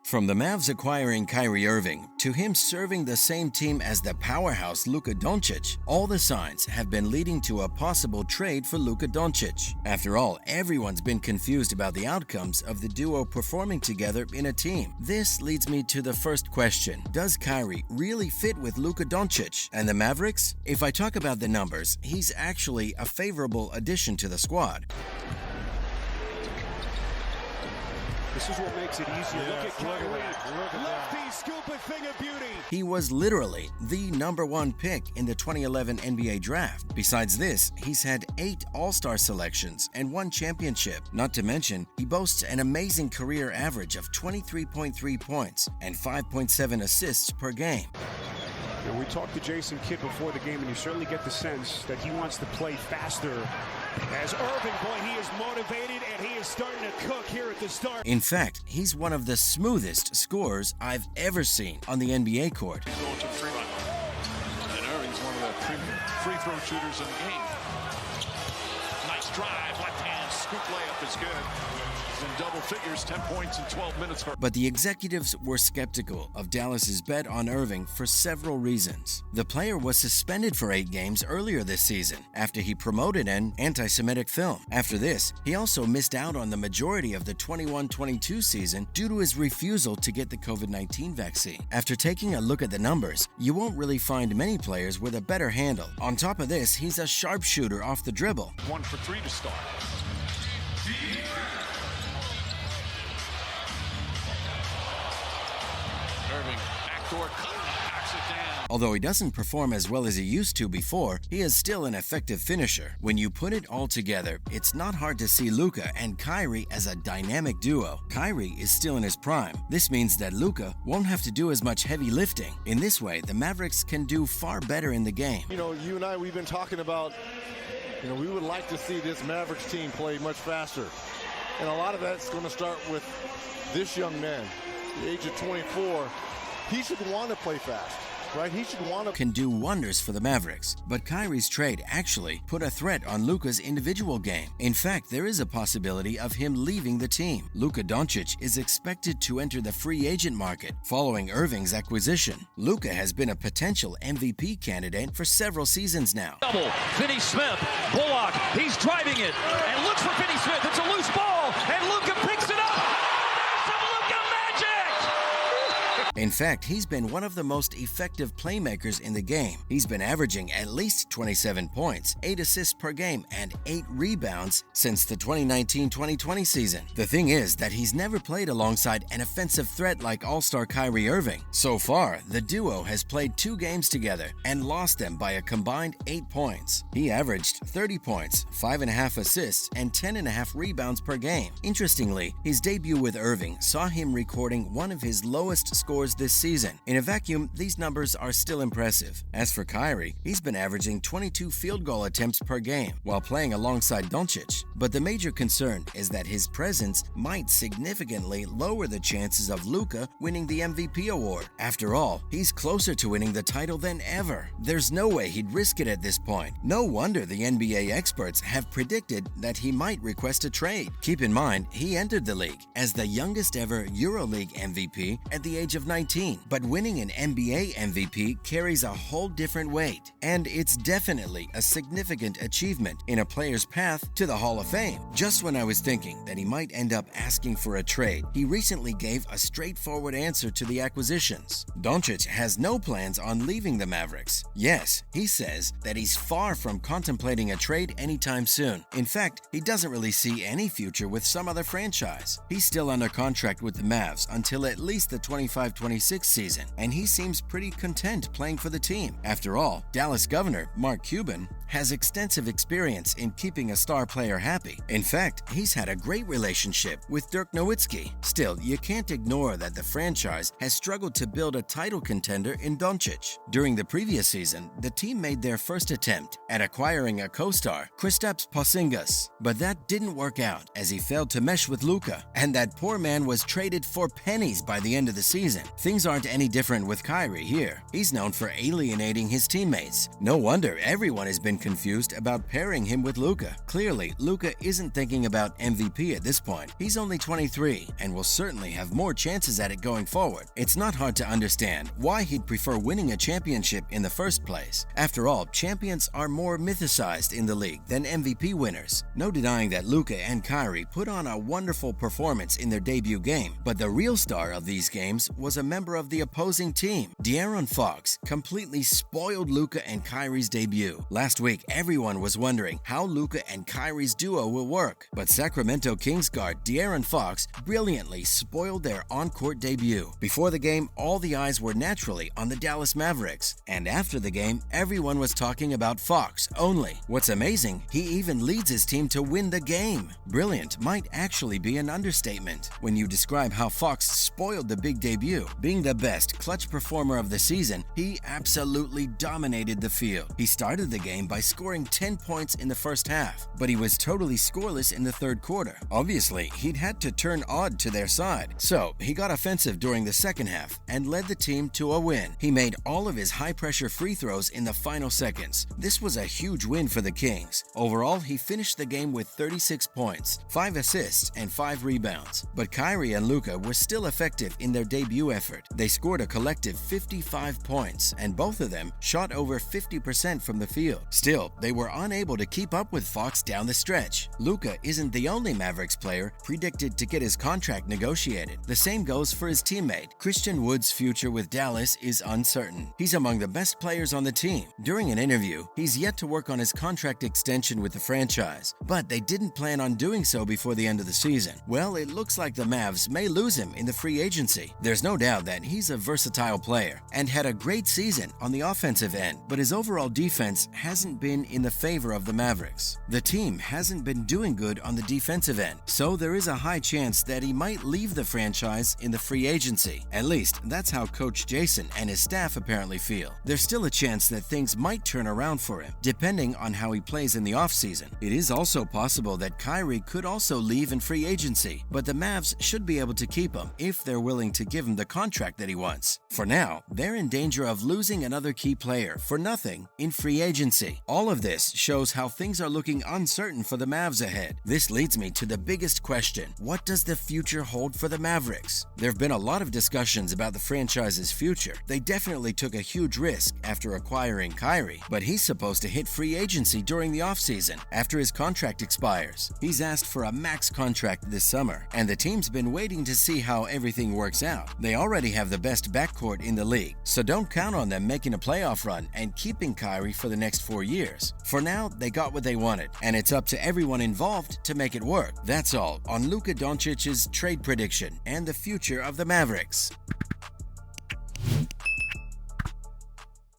From the Mavs acquiring Kyrie Irving to him serving the same team as the powerhouse Luka Doncic, all the signs have been leading to a possible trade for Luka Doncic. After all, everyone's been confused about the outcomes of the duo performing together in a team. This leads me to the first question. Does Kyrie really fit with Luka Doncic and the Mavericks? If I talk about the numbers, he's actually a favorable addition to the squad. This is what makes it easier. Look at Kyrie. Lefty scoop a thing of beauty. He was literally the #1 pick in the 2011 NBA draft. Besides this, he's had 8 All-Star selections and 1 championship. Not to mention, he boasts an amazing career average of 23.3 points and 5.7 assists per game. We talked to Jason Kidd before the game, and you certainly get the sense that he wants to play faster. As Irving, boy, he is motivated, and he is starting to cook here at the start. In fact, he's one of the smoothest scorers I've ever seen on the NBA court. He's going to free run. And Irving's one of the free throw shooters in the game. Nice drive, left hand, scoop layup is good. In double figures, 10 points in 12 minutes. But the executives were skeptical of Dallas's bet on Irving for several reasons. The player was suspended for 8 games earlier this season after he promoted an anti-Semitic film. After this, he also missed out on the majority of the 21-22 season due to his refusal to get the COVID-19 vaccine. After taking a look at the numbers, you won't really find many players with a better handle. On top of this, he's a sharpshooter off the dribble. 1 for 3 to start. Irving, backdoor cut, backs it down. Although he doesn't perform as well as he used to before, he is still an effective finisher. When you put it all together, it's not hard to see Luka and Kyrie as a dynamic duo. Kyrie is still in his prime. This means that Luka won't have to do as much heavy lifting. In this way, the Mavericks can do far better in the game. You and I, we've been talking about, we would like to see this Mavericks team play much faster. And a lot of that's going to start with this young man. The age of 24, he should want to play fast, right? He should want to. Can do wonders for the Mavericks, but Kyrie's trade actually put a threat on Luka's individual game. In fact, there is a possibility of him leaving the team. Luka Doncic is expected to enter the free agent market following Irving's acquisition. Luka has been a potential MVP candidate for several seasons now. Double, Finney Smith, Bullock, he's driving it, and looks for Finney Smith. It's a loose ball, and Luka picks it up. In fact, he's been one of the most effective playmakers in the game. He's been averaging at least 27 points, 8 assists per game, and 8 rebounds since the 2019-2020 season. The thing is that he's never played alongside an offensive threat like All-Star Kyrie Irving. So far, the duo has played 2 games together and lost them by a combined 8 points. He averaged 30 points, 5.5 assists, and 10.5 rebounds per game. Interestingly, his debut with Irving saw him recording one of his lowest scores this season. In a vacuum, these numbers are still impressive. As for Kyrie, he's been averaging 22 field goal attempts per game while playing alongside Doncic. But the major concern is that his presence might significantly lower the chances of Luka winning the MVP award. After all, he's closer to winning the title than ever. There's no way he'd risk it at this point. No wonder the NBA experts have predicted that he might request a trade. Keep in mind, he entered the league as the youngest ever EuroLeague MVP at the age of 19, but winning an NBA MVP carries a whole different weight, and it's definitely a significant achievement in a player's path to the Hall of Fame. Just when I was thinking that he might end up asking for a trade, he recently gave a straightforward answer to the acquisitions. Doncic has no plans on leaving the Mavericks. Yes, he says that he's far from contemplating a trade anytime soon. In fact, he doesn't really see any future with some other franchise. He's still under contract with the Mavs until at least the 25-26 season, and he seems pretty content playing for the team. After all, Dallas Governor Mark Cuban has extensive experience in keeping a star player happy. In fact, he's had a great relationship with Dirk Nowitzki. Still, you can't ignore that the franchise has struggled to build a title contender in Doncic. During the previous season, the team made their first attempt at acquiring a co-star, Kristaps Porzingis, but that didn't work out as he failed to mesh with Luka, and that poor man was traded for pennies by the end of the season. Things aren't any different with Kyrie here. He's known for alienating his teammates. No wonder everyone has been confused about pairing him with Luka. Clearly, Luka isn't thinking about MVP at this point. He's only 23 and will certainly have more chances at it going forward. It's not hard to understand why he'd prefer winning a championship in the first place. After all, champions are more mythicized in the league than MVP winners. No denying that Luka and Kyrie put on a wonderful performance in their debut game, but the real star of these games was a member of the opposing team. De'Aaron Fox completely spoiled Luka and Kyrie's debut. Last week, everyone was wondering how Luka and Kyrie's duo will work, but Sacramento Kings guard De'Aaron Fox brilliantly spoiled their on-court debut. Before the game, all the eyes were naturally on the Dallas Mavericks, and after the game, everyone was talking about Fox only. What's amazing, he even leads his team to win the game. Brilliant might actually be an understatement when you describe how Fox spoiled the big debut. Being the best clutch performer of the season, he absolutely dominated the field. He started the game by scoring 10 points in the first half, but he was totally scoreless in the third quarter. Obviously, he'd had to turn odd to their side, so he got offensive during the second half and led the team to a win. He made all of his high-pressure free throws in the final seconds. This was a huge win for the Kings. Overall, he finished the game with 36 points, 5 assists, and 5 rebounds. But Kyrie and Luka were still effective in their debut effort. They scored a collective 55 points, and both of them shot over 50% from the field. Still, they were unable to keep up with Fox down the stretch. Luka isn't the only Mavericks player predicted to get his contract negotiated. The same goes for his teammate. Christian Wood's future with Dallas is uncertain. He's among the best players on the team. During an interview, he's yet to work on his contract extension with the franchise, but they didn't plan on doing so before the end of the season. Well, it looks like the Mavs may lose him in the free agency. There's no doubt that he's a versatile player and had a great season on the offensive end, but his overall defense hasn't been in the favor of the Mavericks. The team hasn't been doing good on the defensive end, so there is a high chance that he might leave the franchise in the free agency. At least, that's how Coach Jason and his staff apparently feel. There's still a chance that things might turn around for him, depending on how he plays in the offseason. It is also possible that Kyrie could also leave in free agency, but the Mavs should be able to keep him if they're willing to give him the contract that he wants. For now, they're in danger of losing another key player for nothing in free agency. All of this shows how things are looking uncertain for the Mavs ahead. This leads me to the biggest question: what does the future hold for the Mavericks? There have been a lot of discussions about the franchise's future. They definitely took a huge risk after acquiring Kyrie, but he's supposed to hit free agency during the offseason after his contract expires. He's asked for a max contract this summer, and the team's been waiting to see how everything works out. They already have the best backcourt in the league, so don't count on them making a playoff run and keeping Kyrie for the next 4 years. For now, they got what they wanted, and it's up to everyone involved to make it work. That's all on Luka Doncic's trade prediction and the future of the Mavericks.